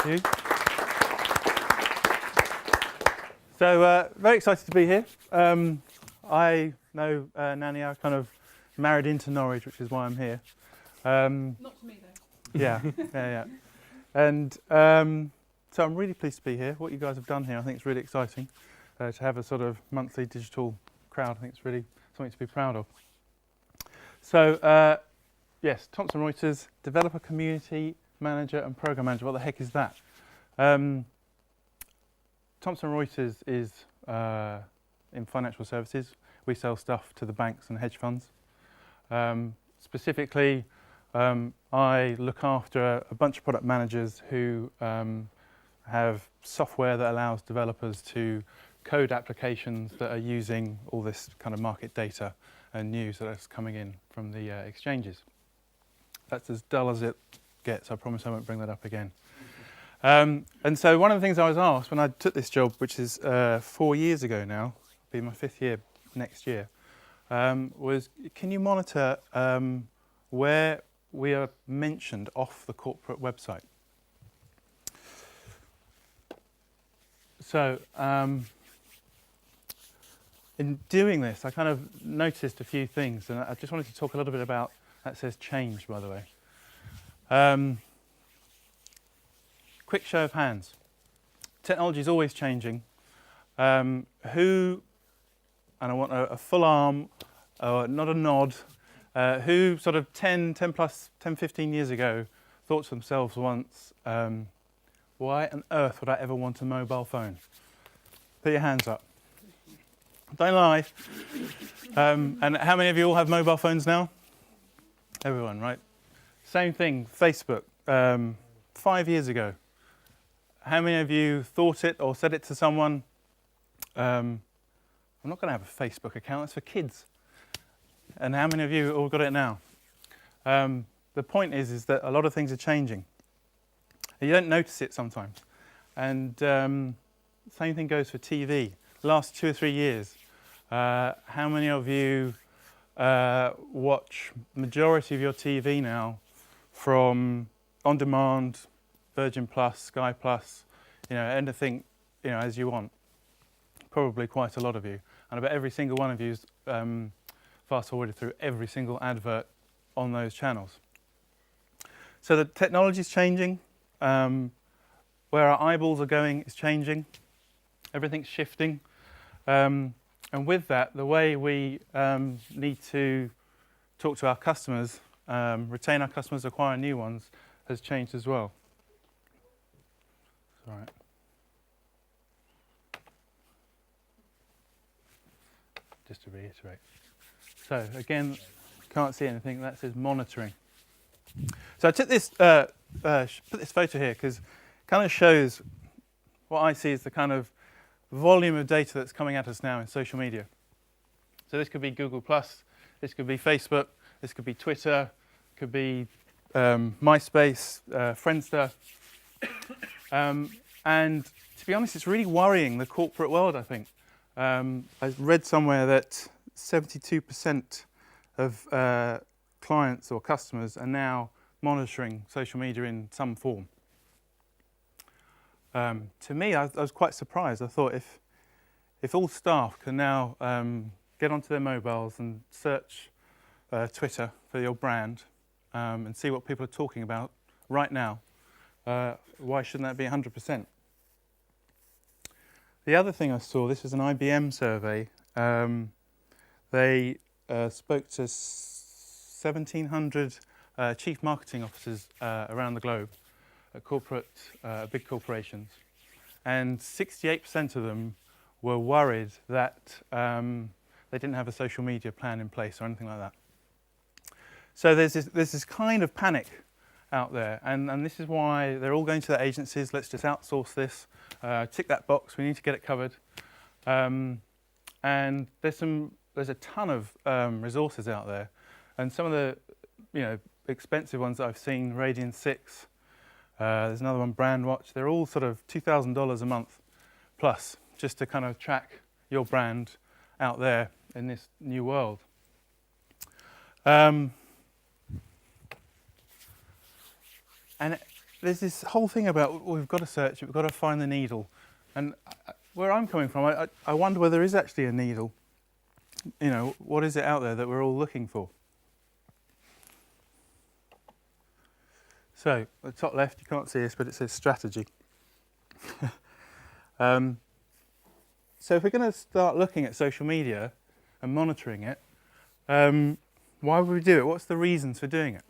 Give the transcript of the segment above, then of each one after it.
you. So, very excited to be here. I know Nanny, I kind of married into Norwich, which is why I'm here. Not to me, though. Yeah. And so I'm really pleased to be here. What you guys have done here, I think it's really exciting. To have a sort of monthly digital crowd, I think it's really something to be proud of. So, yes, Thomson Reuters, Developer Community Manager and Program Manager. What the heck is that? Thomson Reuters is in financial services. We sell stuff to the banks and hedge funds. Specifically, I look after a bunch of product managers who have software that allows developers to code applications that are using all this kind of market data and news that's coming in from the exchanges. That's as dull as it gets. I promise I won't bring that up again. And so one of the things I was asked when I took this job, which is 4 years ago now, it'll be my 5th year next year, was can you monitor where we are mentioned off the corporate website? So in doing this, I kind of noticed a few things, and I just wanted to talk a little bit about, that says change, by the way. Quick show of hands. Technology is always changing. Who, and I want a full arm, not a nod, who sort of 10, 15 years ago thought to themselves once, why on earth would I ever want a mobile phone? Put your hands up. Don't lie. And how many of you all have mobile phones now? Everyone, right? Same thing, Facebook. 5 years ago. How many of you thought it or said it to someone? I'm not going to have a Facebook account, it's for kids. And how many of you all got it now? The point is that a lot of things are changing. You don't notice it sometimes. And same thing goes for TV. The last 2 or 3 years, how many of you watch majority of your TV now from on demand, Virgin Plus, Sky Plus, anything, as you want? Probably quite a lot of you. And I bet every single one of you's fast forwarded through every single advert on those channels. So the technology's changing. Where our eyeballs are going is changing. Everything's shifting. And with that, the way we need to talk to our customers, retain our customers, acquire new ones, has changed as well. All right. Just to reiterate. So again, can't see anything. That says monitoring. So I took this, put this photo here because it kind of shows what I see as the kind of volume of data that's coming at us now in social media. So this could be Google+, this could be Facebook, this could be Twitter, could be MySpace, Friendster. And to be honest, it's really worrying the corporate world, I think. I read somewhere that 72% of clients or customers are now monitoring social media in some form. To me, I was quite surprised. I thought if all staff can now get onto their mobiles and search Twitter for your brand and see what people are talking about right now, why shouldn't that be 100%? The other thing I saw, this is an IBM survey. They spoke to 1,700 chief marketing officers around the globe at big corporations. And 68% of them were worried that they didn't have a social media plan in place or anything like that. So there's this kind of panic out there, and this is why they're all going to their agencies. Let's just outsource this, tick that box. We need to get it covered. And there's a ton of resources out there, and some of the expensive ones that I've seen, Radian 6. There's another one, Brandwatch. They're all sort of $2,000 a month plus, just to kind of track your brand out there in this new world. And there's this whole thing about we've got to search it, we've got to find the needle. And where I'm coming from, I wonder whether there is actually a needle. You know, what is it out there that we're all looking for? So, at the top left, you can't see this, but it says strategy. So if we're going to start looking at social media and monitoring it, why would we do it? What's the reasons for doing it?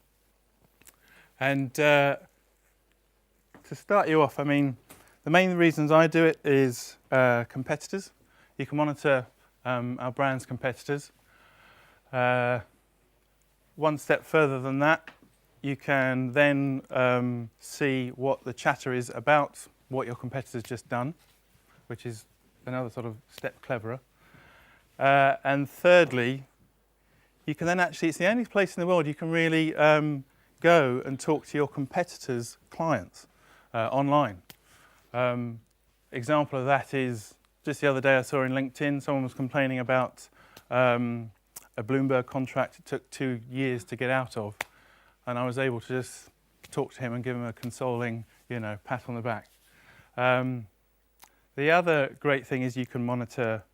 And to start you off, I mean, the main reasons I do it is competitors. You can monitor our brand's competitors. One step further than that, you can then see what the chatter is about what your competitor's just done, which is another sort of step cleverer. And thirdly, you can then actually, it's the only place in the world you can really go and talk to your competitors' clients online. Example of that is, just the other day I saw in LinkedIn, someone was complaining about a Bloomberg contract it took 2 years to get out of. And I was able to just talk to him and give him a consoling, pat on the back. The other great thing is you can monitor,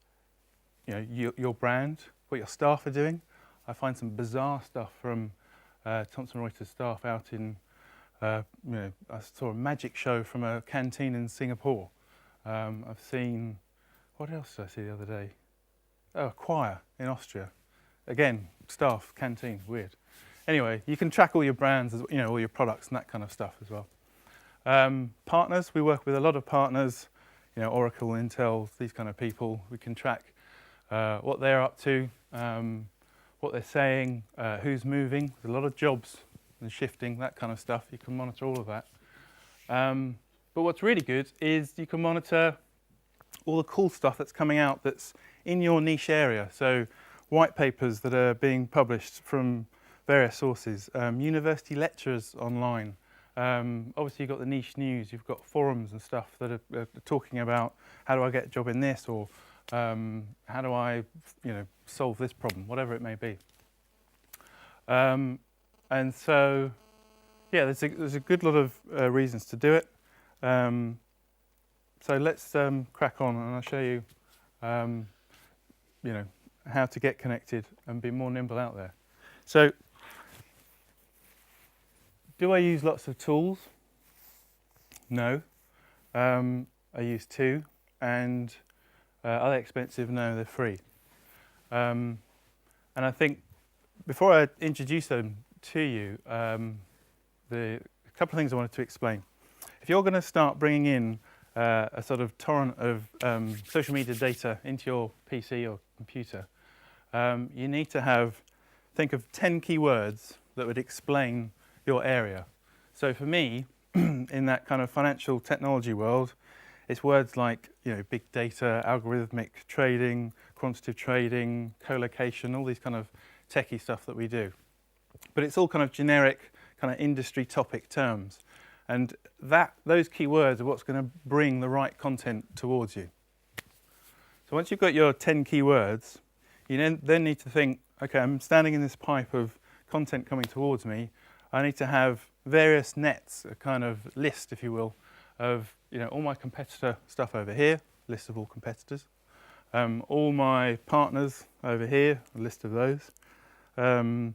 your brand, what your staff are doing. I find some bizarre stuff from Thomson Reuters staff out in, I saw a magic show from a canteen in Singapore. I've seen, what else did I see the other day? Oh, a choir in Austria. Again, staff, canteen, weird. Anyway, you can track all your brands, all your products and that kind of stuff as well. Partners, we work with a lot of partners, Oracle, Intel, these kind of people. We can track what they're up to, what they're saying, who's moving. There's a lot of jobs and shifting, that kind of stuff. You can monitor all of that. But what's really good is you can monitor all the cool stuff that's coming out that's in your niche area. So white papers that are being published from various sources, university lectures online. Obviously you've got the niche news, you've got forums and stuff that are talking about how do I get a job in this, or how do I solve this problem, whatever it may be. And so, yeah, there's a good lot of reasons to do it. So let's crack on, and I'll show you, how to get connected and be more nimble out there. So, do I use lots of tools? No. I use 2, and are they expensive? No, they're free. And I think before I introduce them to you, a couple of things I wanted to explain. If you're going to start bringing in a sort of torrent of social media data into your PC or computer, you need to think of 10 keywords that would explain your area. So for me, in that kind of financial technology world, it's words like big data, algorithmic trading, quantitative trading, co-location, all these kind of techie stuff that we do. But it's all kind of generic, kind of industry topic terms. And those keywords are what's going to bring the right content towards you. So once you've got your 10 keywords, you then need to think, okay, I'm standing in this pipe of content coming towards me. I need to have various nets, a kind of list, if you will, of all my competitor stuff over here, list of all competitors, all my partners over here, a list of those, a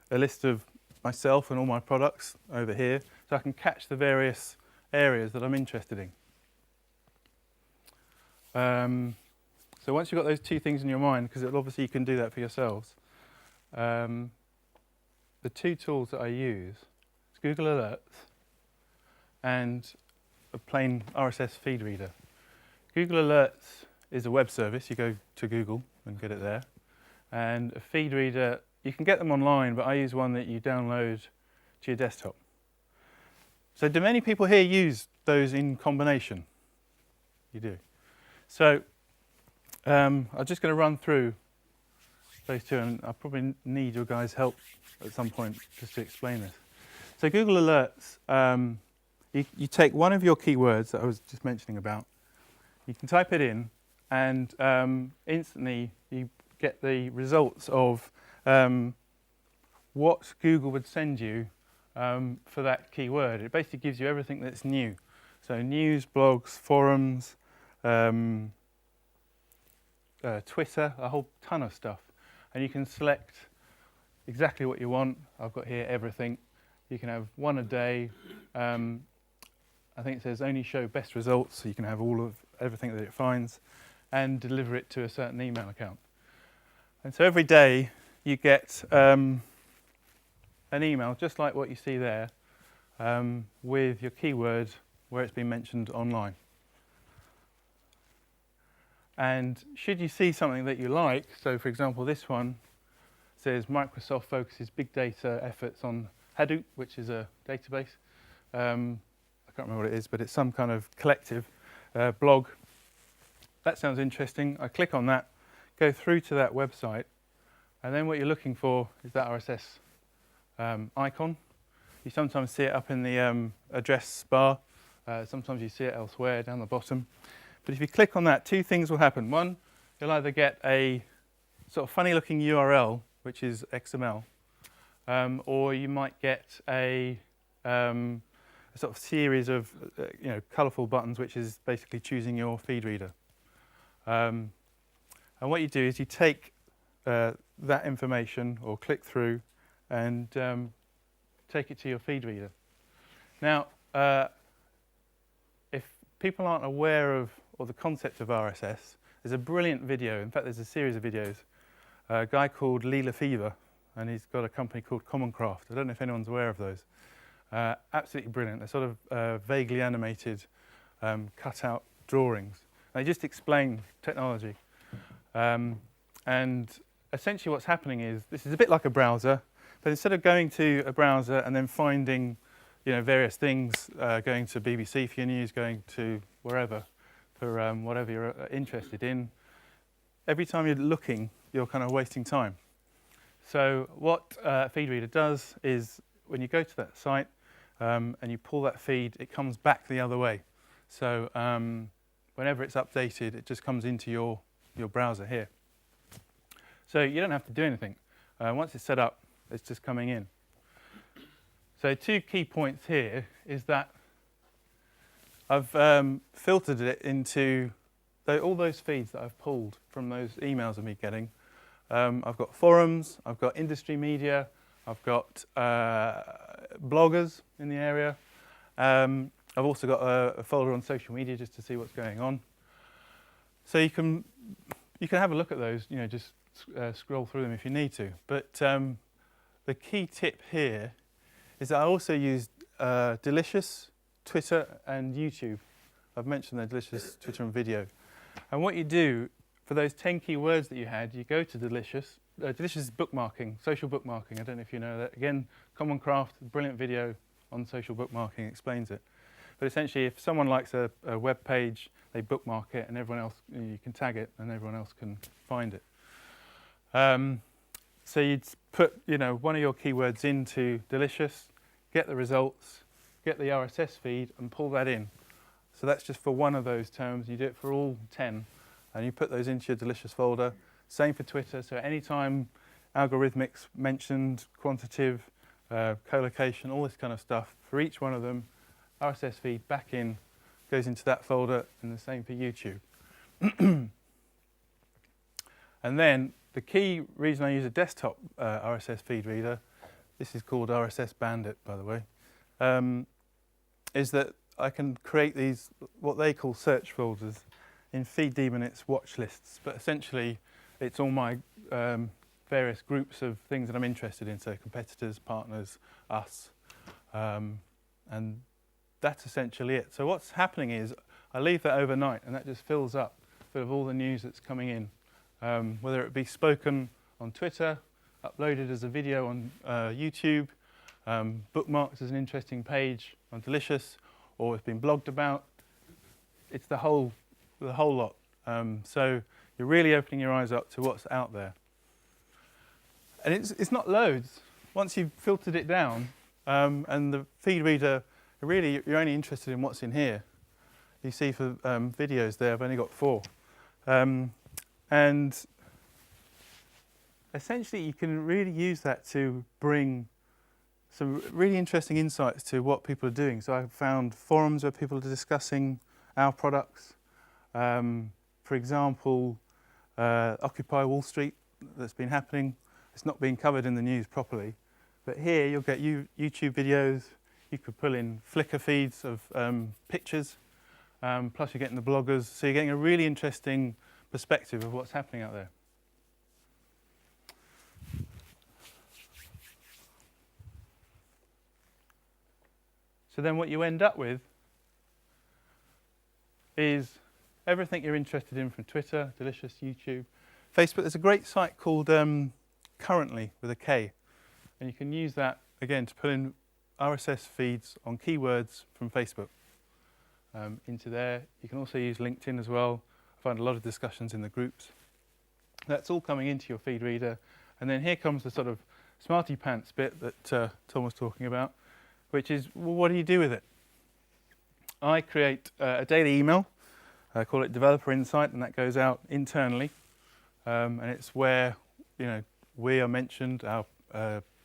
list of myself and all my products over here, so I can catch the various areas that I'm interested in. So once you've got those 2 things in your mind, because obviously you can do that for yourselves, the 2 tools that I use is Google Alerts and a plain RSS feed reader. Google Alerts is a web service. You go to Google and get it there. And a feed reader, you can get them online, but I use one that you download to your desktop. So do many people here use those in combination? You do. So I'm just going to run through those 2, and I probably need your guys' help at some point just to explain this. So Google Alerts, you take one of your keywords that I was just mentioning about, you can type it in, and instantly you get the results of what Google would send you for that keyword. It basically gives you everything that's new. So news, blogs, forums, Twitter, a whole ton of stuff. And you can select exactly what you want. I've got here everything. You can have one a day. I think it says only show best results, so you can have all of everything that it finds and deliver it to a certain email account. And so every day you get an email just like what you see there with your keyword where it's been mentioned online. And should you see something that you like, so for example this one says Microsoft focuses big data efforts on Hadoop, which is a database. I can't remember what it is, but it's some kind of collective blog. That sounds interesting. I click on that, go through to that website, and then what you're looking for is that RSS icon. You sometimes see it up in the address bar. Sometimes you see it elsewhere down the bottom. But if you click on that, two things will happen. One, you'll either get a sort of funny looking URL, which is XML, or you might get a sort of series of colourful buttons, which is basically choosing your feed reader. And what you do is you take that information or click through and take it to your feed reader. Now, if people aren't aware of or the concept of RSS, there's a brilliant video. In fact, there's a series of videos. A guy called Lee Lefevre, and he's got a company called Commoncraft. I don't know if anyone's aware of those. Absolutely brilliant. They're sort of vaguely animated, cut-out drawings. They just explain technology. And essentially what's happening is, this is a bit like a browser, but instead of going to a browser and then finding various things, going to BBC for your news, going to wherever for whatever you're interested in, every time you're looking, you're kind of wasting time. So what Feed Reader does is, when you go to that site and you pull that feed, it comes back the other way. So whenever it's updated, it just comes into your browser here. So you don't have to do anything. Once it's set up, it's just coming in. So two key points here is that I've filtered it into all those feeds that I've pulled from those emails of me getting. I've got forums, I've got industry media, I've got bloggers in the area. I've also got a folder on social media just to see what's going on. So you can have a look at those, just scroll through them if you need to. But the key tip here is that I also use Delicious, Twitter and YouTube. I've mentioned the Delicious, Twitter and video. And what you do, for those 10 keywords that you had, you go to Delicious. Delicious is bookmarking, social bookmarking. I don't know if you know that. Again, Commoncraft, brilliant video on social bookmarking, explains it. But essentially, if someone likes a web page, they bookmark it, and everyone else, you can tag it, and everyone else can find it. So you'd put, one of your keywords into Delicious, get the results, get the RSS feed, and pull that in. So that's just for one of those terms. You do it for all 10, and you put those into your Delicious folder. Same for Twitter. So anytime algorithmics mentioned, quantitative, collocation, all this kind of stuff, for each one of them, RSS feed back in, goes into that folder, and the same for YouTube. And then the key reason I use a desktop RSS feed reader, this is called RSS Bandit, by the way, is that I can create these, what they call search folders. In FeedDemon, it's watch lists, but essentially it's all my various groups of things that I'm interested in, so competitors, partners, us, and that's essentially it. So what's happening is I leave that overnight, and that just fills up with all the news that's coming in, whether it be spoken on Twitter, uploaded as a video on YouTube, bookmarked as an interesting page on Delicious, or it's been blogged about. It's the whole lot. So you're really opening your eyes up to what's out there. And it's not loads. Once you've filtered it down, and the feed reader, really you're only interested in what's in here. You see for videos there, I've only got 4. And essentially you can really use that to bring some really interesting insights to what people are doing. So I found forums where people are discussing our products. For example, Occupy Wall Street, that's been happening. It's not being covered in the news properly. But here you'll get YouTube videos. You could pull in Flickr feeds of pictures. Plus you're getting the bloggers. So you're getting a really interesting perspective of what's happening out there. So then what you end up with is everything you're interested in from Twitter, Delicious, YouTube, Facebook. There's a great site called Currently with a K. And you can use that, again, to put in RSS feeds on keywords from Facebook into there. You can also use LinkedIn as well. I find a lot of discussions in the groups. That's all coming into your feed reader. And then here comes the sort of smarty pants bit that Tom was talking about, which is, well, what do you do with it? I create a daily email. I call it Developer Insight, and that goes out internally. And it's where, we are mentioned, our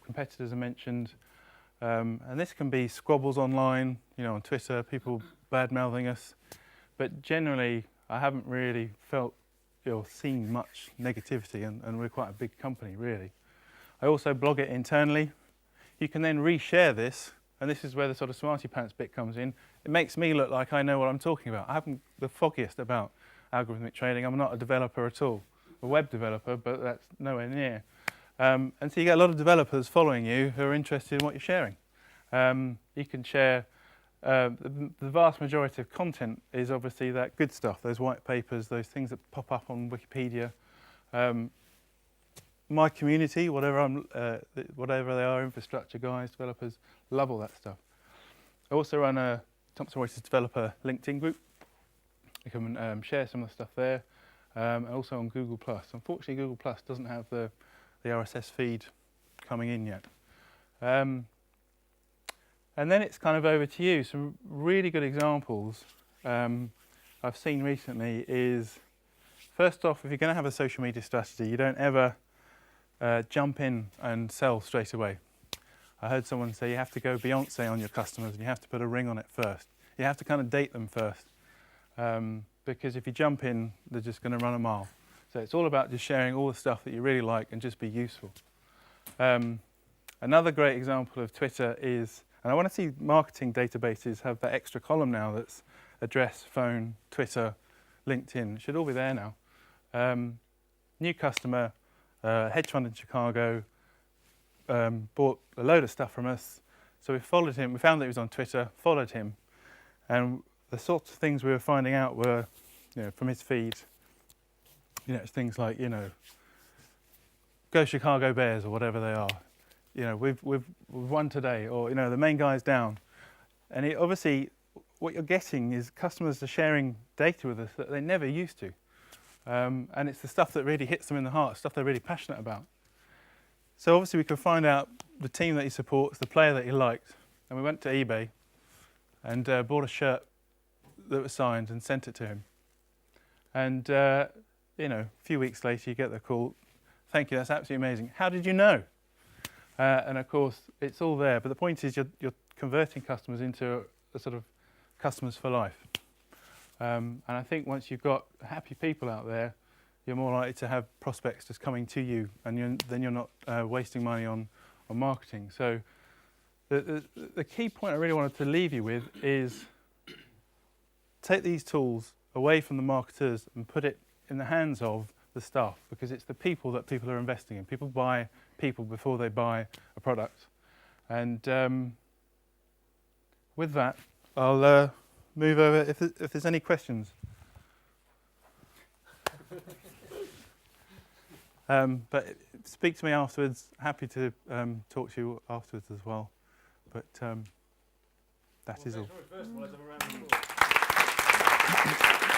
competitors are mentioned. And this can be squabbles online, on Twitter, people bad-mouthing us. But generally, I haven't really felt or seen much negativity, and we're quite a big company, really. I also blog it internally. You can then reshare this, and this is where the sort of smarty pants bit comes in. It makes me look like I know what I'm talking about. I haven't the foggiest about algorithmic trading. I'm not a developer at all. A web developer, but that's nowhere near. And so you get a lot of developers following you who are interested in what you're sharing. You can share, the vast majority of content is obviously that good stuff, those white papers, those things that pop up on Wikipedia. My community, whatever they are, infrastructure guys, developers, love all that stuff. I also run a Thomson Reuters developer LinkedIn group. You can share some of the stuff there, and also on Google+. Unfortunately, Google+ doesn't have the RSS feed coming in yet. And then it's kind of over to you. Some really good examples I've seen recently is, first off, if you're going to have a social media strategy, you don't ever jump in and sell straight away. I heard someone say you have to go Beyonce on your customers and you have to put a ring on it first. You have to kind of date them first, because if you jump in, they're just going to run a mile. So it's all about just sharing all the stuff that you really like and just be useful. Another great example of Twitter is, and I want to see marketing databases have that extra column now that's address, phone, Twitter, LinkedIn. It should all be there now. New customer, hedge fund in Chicago, bought a load of stuff from us. So we followed him. We found that he was on Twitter, followed him. And the sorts of things we were finding out were, from his feed, things like, go Chicago Bears or whatever they are. We've won today, or, the main guy's down. And obviously, what you're getting is customers are sharing data with us that they never used to. And it's the stuff that really hits them in the heart, stuff they're really passionate about. So obviously we could find out the team that he supports, the player that he liked, and we went to eBay and bought a shirt that was signed and sent it to him. And a few weeks later you get the call, thank you, that's absolutely amazing. How did you know? And of course it's all there, but the point is you're converting customers into a sort of customers for life. And I think once you've got happy people out there, you're more likely to have prospects just coming to you, and then you're not wasting money on marketing. So the key point I really wanted to leave you with is take these tools away from the marketers and put it in the hands of the staff, because it's the people that people are investing in. People buy people before they buy a product. And with that, I'll move over if there's any questions. But speak to me afterwards. Happy to talk to you afterwards as well. But that is all. First of all, let's have a round of applause.